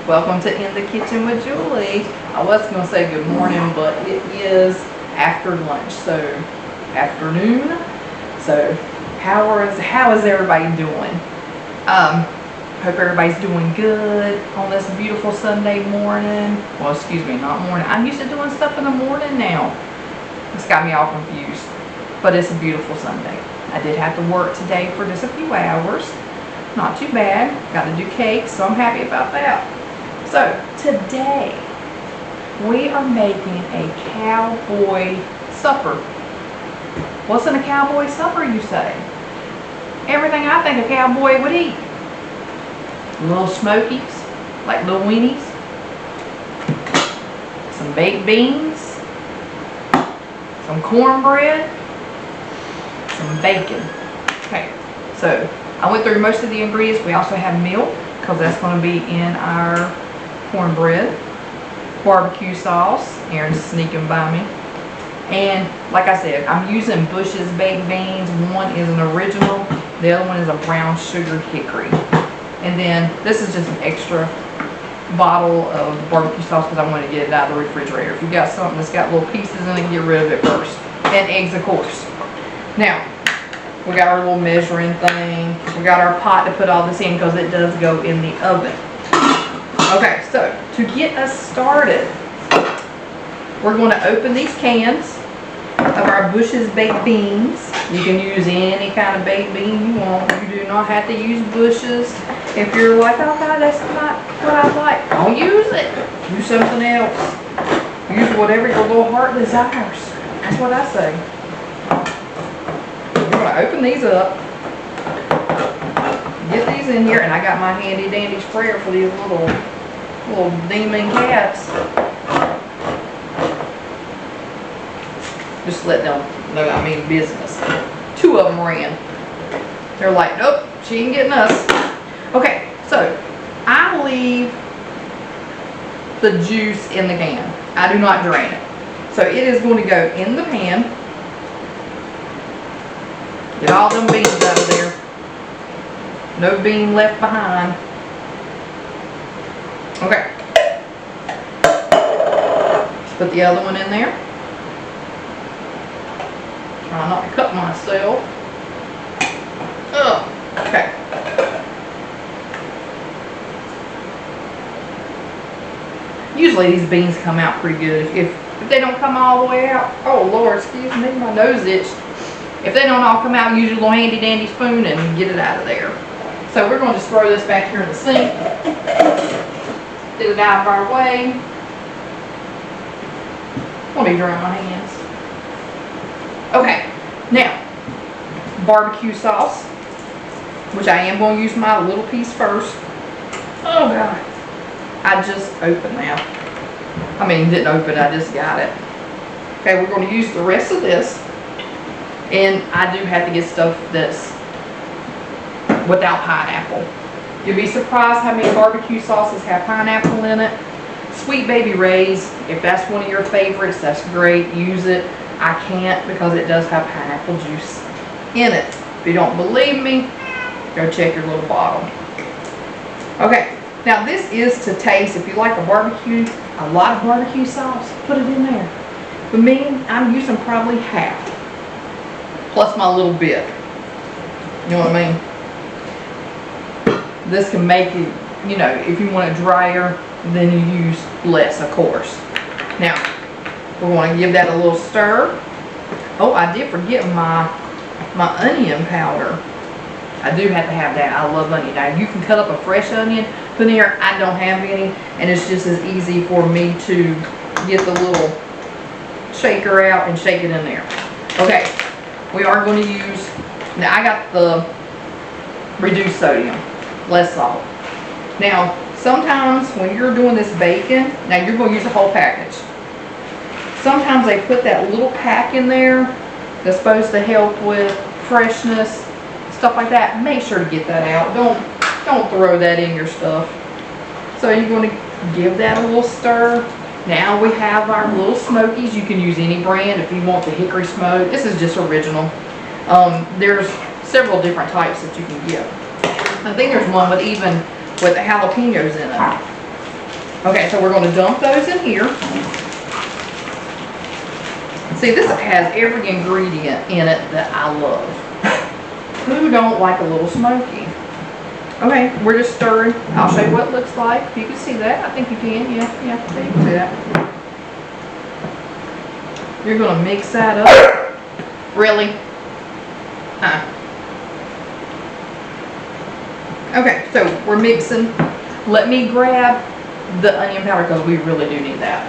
Welcome to In the Kitchen with Julie. I was going to say good morning, but it is after lunch, so afternoon. So how is everybody doing? Hope everybody's doing good on this beautiful Sunday morning. Well, excuse me, not morning. I'm used to doing stuff in the morning now. It's got me all confused, but it's a beautiful Sunday. I did have to work today for just a few hours. Not too bad. Got to do cakes, so I'm happy about that. So today we are making a cowboy supper. What's in a cowboy supper, you say? Everything I think a cowboy would eat. Little smokies, like little weenies. Some baked beans. Some cornbread. Some bacon. Okay, so I went through most of the ingredients. We also have milk, because that's going to be in our cornbread. Barbecue sauce. Aaron's sneaking by me. And like I said, I'm using Bush's baked beans. One is an original. The other one is a brown sugar hickory. And then this is just an extra bottle of barbecue sauce because I want to get it out of the refrigerator. If you got something that's got little pieces in it, get rid of it first. And eggs, of course. Now, we got our little measuring thing. We got our pot to put all this in because it does go in the oven. Okay, so to get us started, we're going to open these cans of our Bush's baked beans. You can use any kind of baked bean you want. You do not have to use Bush's. If you're like, oh God, that's not what I like, don't use it. Use something else. Use whatever your little heart desires. That's what I say. We're going to open these up. Get these in here, and I got my handy dandy sprayer for these little demon cats. Just let them know I mean business. Two of them ran. They're like, nope, she ain't getting us. Okay, so I leave the juice in the can. I do not drain it. So it is going to go in the pan. Get all them beans out of there. No bean left behind. Okay. Let's put the other one in there. Try not to cut myself. Oh, okay. Usually these beans come out pretty good. If they don't come all the way out, oh Lord, excuse me, my nose itched. If they don't all come out, use your little handy dandy spoon and get it out of there. So we're going to just throw this back here in the sink. Get it out of our way. Let me dry my hands. Okay, now, barbecue sauce, which I am going to use my little piece first. Oh God, I just opened that. I mean, didn't open, I just got it. Okay, we're going to use the rest of this. And I do have to get stuff that's without pineapple. You'll be surprised how many barbecue sauces have pineapple in it. Sweet Baby Ray's, if that's one of your favorites, that's great, use it. I can't because it does have pineapple juice in it. If you don't believe me, go check your little bottle. Okay, now this is to taste. If you like a lot of barbecue sauce, put it in there. For me, I'm using probably half, plus my little bit. You know what I mean? This can make it, you know, if you want it drier, then you use less, of course. Now, we're going to give that a little stir. Oh, I did forget my onion powder. I do have to have that. I love onion. Now, you can cut up a fresh onion, put in here. I don't have any, and it's just as easy for me to get the little shaker out and shake it in there. Okay, we are going to use, now I got the reduced sodium, less salt. Now, sometimes when you're doing this bacon, now you're going to use a whole package. Sometimes they put that little pack in there that's supposed to help with freshness, stuff like that. Make sure to get that out. Don't throw that in your stuff. So you're going to give that a little stir. Now we have our little smokies. You can use any brand if you want the hickory smoke. This is just original. There's several different types that you can get. I think there's one with jalapenos in it. Okay, so we're going to dump those in here. See, this has every ingredient in it that I love. Who don't like a little smoky? Okay, we're just stirring. I'll show you what it looks like. If you can see that, I think you can. Yeah, you can see that. You're going to mix that up. Really? Okay, so we're mixing. Let me grab the onion powder because we really do need that.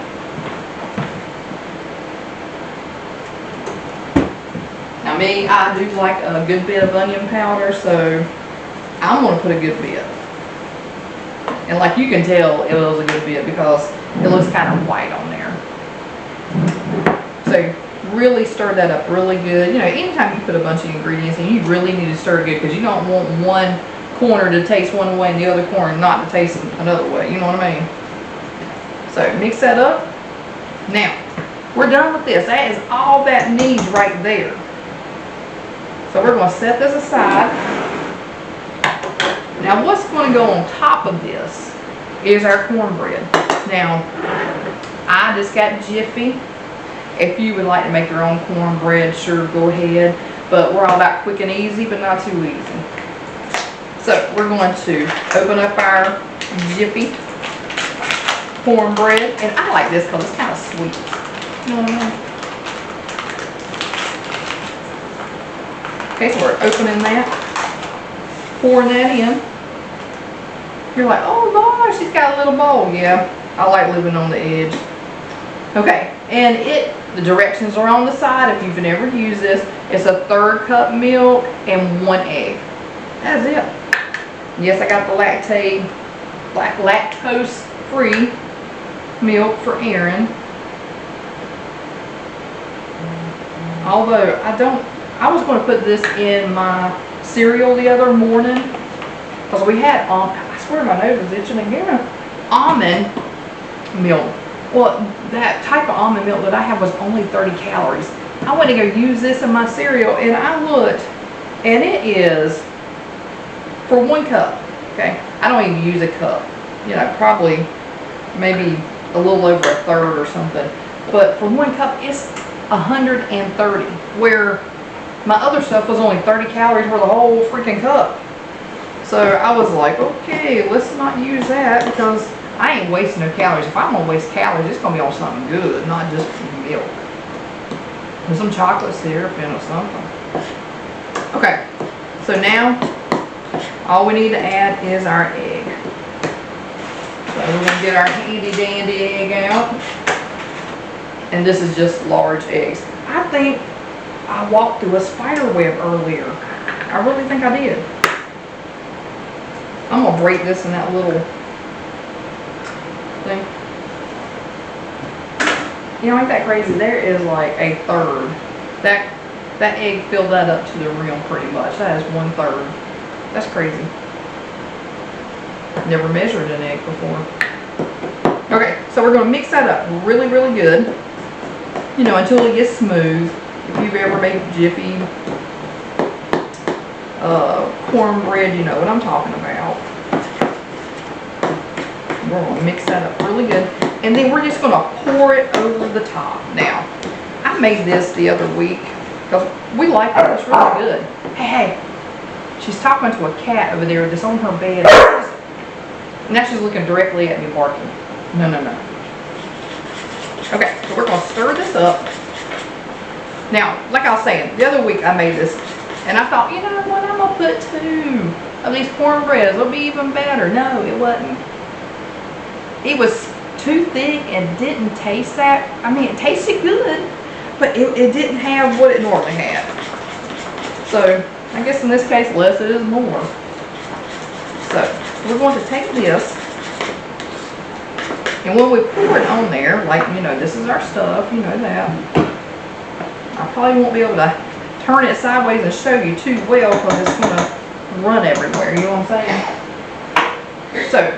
Now me, I do like a good bit of onion powder, so I'm going to put a good bit. And like you can tell, it was a good bit because it looks kind of white on there. So really stir that up really good. You know, anytime you put a bunch of ingredients in, you really need to stir it good because you don't want one corner to taste one way and the other corner not to taste another way. You know what I mean? So mix that up. Now, we're done with this. That is all that needs right there. So we're going to set this aside. Now what's going to go on top of this is our cornbread. Now, I just got Jiffy. If you would like to make your own cornbread, sure, go ahead. But we're all about quick and easy, but not too easy. So we're going to open up our Jiffy cornbread. And I like this because it's kind of sweet. You know what I mean? Okay, so we're opening that. Pouring that in. You're like, oh gosh, she's got a little bowl. Yeah, I like living on the edge. Okay, and the directions are on the side if you've never used this. It's a 1/3 cup milk and 1 egg. That's it. Yes, I got the lactose-free milk for Aaron. Although I was going to put this in my cereal the other morning because we had, I swear my nose is itching again, almond milk. Well, that type of almond milk that I have was only 30 calories. I went to go use this in my cereal and I looked and it is for 1 cup. Okay, I don't even use a cup. You know, probably maybe a little over 1/3 or something. But for 1 cup, it's 130. Where my other stuff was only 30 calories for the whole freaking cup. So I was like, okay, let's not use that because I ain't wasting no calories. If I'm gonna waste calories, it's gonna be on something good, not just milk. With some chocolate syrup in or something. Okay, so now all we need to add is our egg. So we're gonna get our handy dandy egg out. And this is just large eggs. I think I walked through a spider web earlier. I really think I did. I'm gonna break this in that little thing. You know, ain't that crazy? There is like 1/3. That egg filled that up to the rim pretty much. That is 1/3. That's crazy. Never measured an egg before. Okay, so we're gonna mix that up really, really good. You know, until it gets smooth. If you've ever made Jiffy cornbread, you know what I'm talking about. We're going to mix that up really good. And then we're just going to pour it over the top. Now, I made this the other week because we like it. It's really good. Hey, she's talking to a cat over there that's on her bed. Now she's looking directly at me barking. No, no, no. Okay, so we're going to stir this up. Now, like I was saying, the other week I made this, and I thought, you know what, I'm going to put 2 of these cornbreads. It'll be even better. No, it wasn't. It was too thick and didn't taste that. I mean, it tasted good, but it didn't have what it normally had. So, I guess in this case, less is more. So, we're going to take this. And when we pour it on there, like, you know, this is our stuff, you know that. I probably won't be able to turn it sideways and show you too well because it's going to run everywhere, you know what I'm saying? So,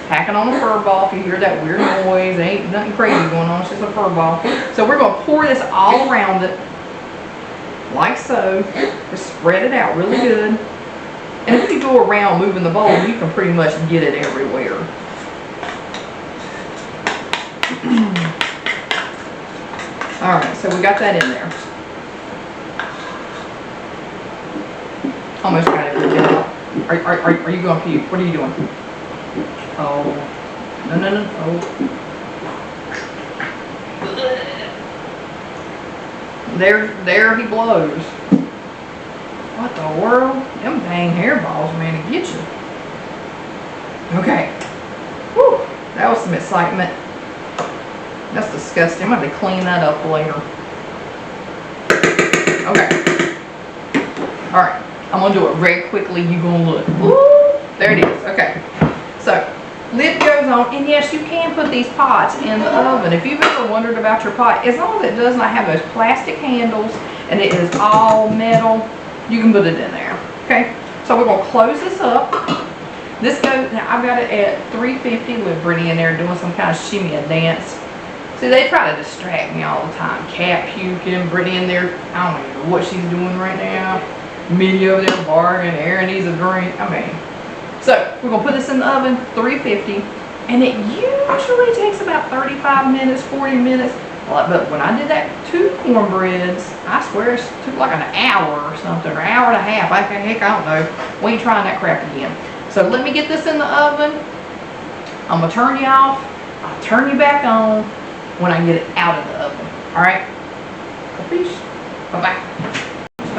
packing on a fur ball. If you hear that weird noise, ain't nothing crazy going on, it's just a fur ball. So we're going to pour this all around it, like so. Just spread it out really good. And if you go around moving the bowl, you can pretty much get it everywhere. Alright, so we got that in there. Almost got it put out. Are you going to puke? What are you doing? Oh. No. Oh. There he blows. What the world? Them dang hairballs, man, to get you. Okay. Whew. That was some excitement. That's disgusting. I'm going to have to clean that up later. Okay. Alright. I'm going to do it very quickly. You're going to look. Woo! There it is. Okay. So, lid goes on. And yes, you can put these pots in the oven. If you've ever wondered about your pot, as long as it does not have those plastic handles and it is all metal, you can put it in there. Okay. So, we're going to close this up. This goes, now I've got it at 350 with Brittany in there doing some kind of shimmy and dance. See, they try to distract me all the time. Cat puking, Brittany in there, I don't even know what she's doing right now. Minnie over there bargaining, Aaron needs a drink. I mean, so we're going to put this in the oven, 350, and it usually takes about 35 minutes, 40 minutes. But when I did that 2 cornbreads, I swear it took like an hour or something, or an hour and a half. Heck, I don't know. We ain't trying that crap again. So let me get this in the oven. I'm going to turn you off. I'll turn you back on when I get it out of the oven. Alright? Capiche? Bye-bye.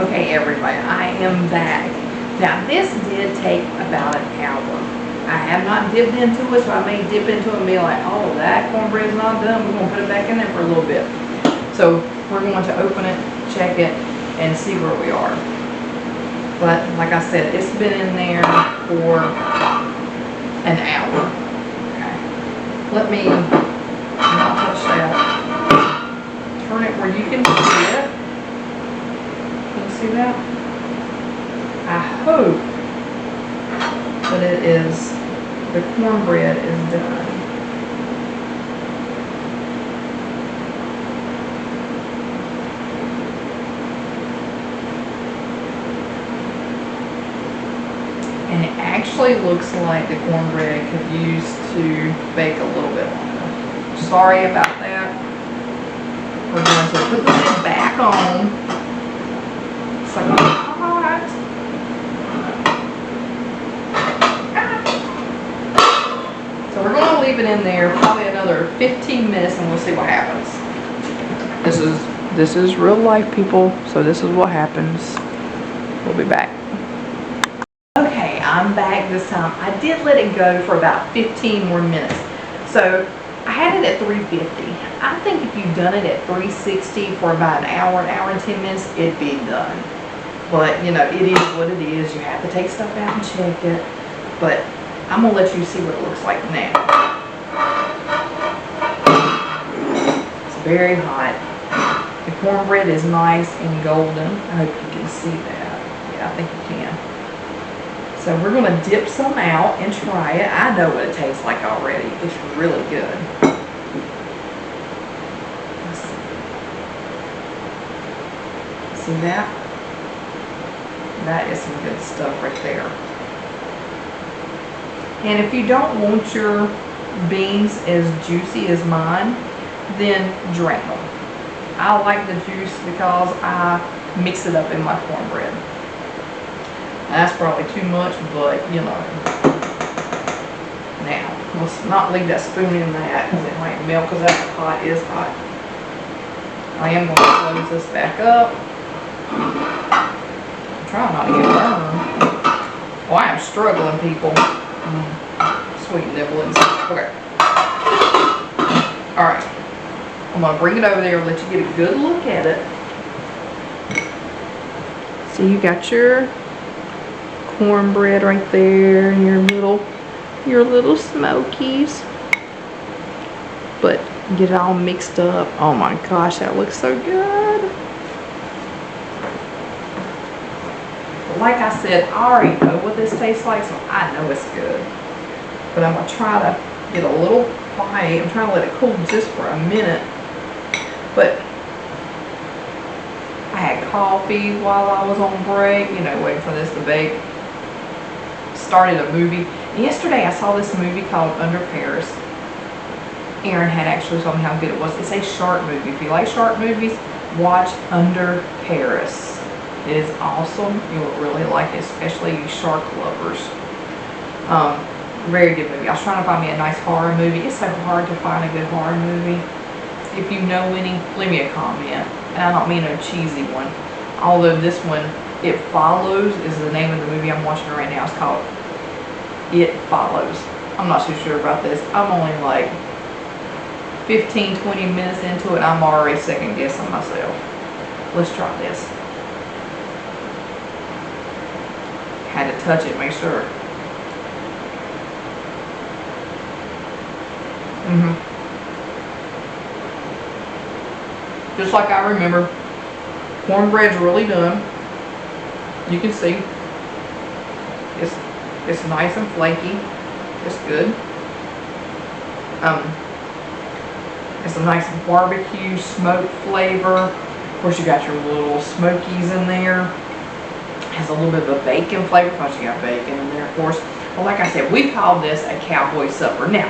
Okay, everybody, I am back. Now, this did take about an hour. I have not dipped into it, so I may dip into it and be like, oh, that cornbread's not done. We're going to put it back in there for a little bit. So, we're going to open it, check it, and see where we are. But, like I said, it's been in there for an hour. Okay. Let me not touch that. Turn it where you can see it. See that? I hope that it is, the cornbread is done. And it actually looks like the cornbread could use to bake a little bit longer. Sorry about that. We're going to put the lid back on. So hot. So we're going to leave it in there probably another 15 minutes and we'll see what happens. This is real life, people, so this is what happens. We'll be back. Okay, I'm back this time. I did let it go for about 15 more minutes. So I had it at 350. I think if you've done it at 360 for about an hour and 10 minutes, it'd be done. But, you know, it is what it is. You have to take stuff out and check it. But I'm going to let you see what it looks like now. It's very hot. The cornbread is nice and golden. I hope you can see that. Yeah, I think you can. So we're going to dip some out and try it. I know what it tastes like already. It's really good. See that? That is some good stuff right there. And if you don't want your beans as juicy as mine, then drain them. I like the juice because I mix it up in my cornbread. That's probably too much, but you know. Now, let's not leave that spoon in that because it might melt because that pot is hot. I am going to close this back up. Trying not to get burned. Oh, I am struggling, people. Sweet nibblings. Okay. Alright. I'm going to bring it over there and let you get a good look at it. So you got your cornbread right there and your little smokies. But get it all mixed up. Oh my gosh, that looks so good. Like I said, I already know what this tastes like, so I know it's good. But I'm going to try to get a little bite. I'm trying to let it cool just for a minute. But I had coffee while I was on break, you know, waiting for this to bake. started a movie. And yesterday I saw this movie called Under Paris. Aaron had actually told me how good it was. It's a shark movie. If you like shark movies, watch Under Paris. It is awesome. You'll really like it, especially you shark lovers. Very good movie. I was trying to find me a nice horror movie. It's so hard to find a good horror movie. If you know any, leave me a comment. And I don't mean a cheesy one. Although this one, It Follows, is the name of the movie I'm watching right now. It's called It Follows. I'm not too sure about this. I'm only like 15, 20 minutes into it. I'm already second guessing myself. Let's try this. Had to touch it, make sure. Just like I remember, cornbread's really done. You can see it's nice and flaky. It's good. It's a nice barbecue smoke flavor. Of course, you got your little smokies in there. Has a little bit of a bacon flavor because you got bacon in there, of course. Well, like I said, we call this a cowboy supper. Now,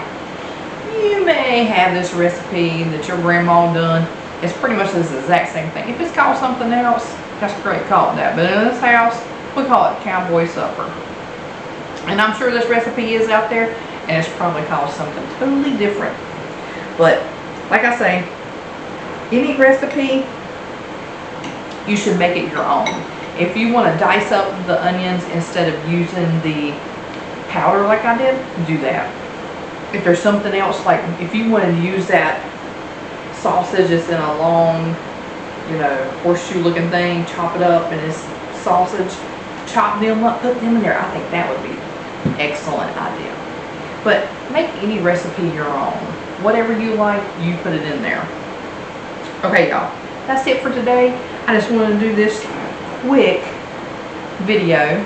you may have this recipe that your grandma done. It's pretty much the exact same thing. If it's called something else, that's great, call it that. But in this house, we call it cowboy supper. And I'm sure this recipe is out there, and it's probably called something totally different. But, like I say, any recipe, you should make it your own. If you want to dice up the onions instead of using the powder like I did, do that. If there's something else, like if you wanted to use that sausage that's in a long, horseshoe looking thing, chop it up and it's sausage, chop them up, put them in there. I think that would be an excellent idea. But make any recipe your own. Whatever you like, you put it in there. Okay, y'all, that's it for today. I just wanted to do this quick video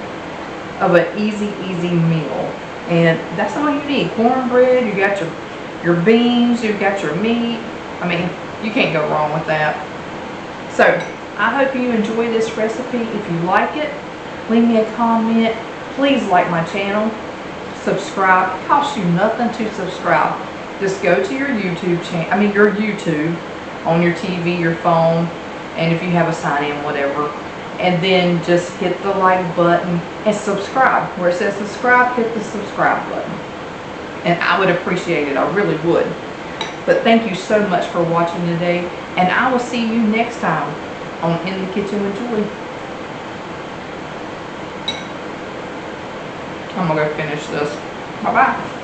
of an easy meal. And that's all you need. Cornbread, you got your beans, you got your meat. I mean, you can't go wrong with that. So, I hope you enjoy this recipe. If you like it, leave me a comment. Please like my channel. Subscribe. It costs you nothing to subscribe. Just go to your YouTube channel, your YouTube on your TV, your phone, and if you have a sign-in, whatever. And then just hit the like button and subscribe. Where it says subscribe, hit the subscribe button. And I would appreciate it. I really would. But thank you so much for watching today. And I will see you next time on In the Kitchen with Julie. I'm going to go finish this. Bye-bye.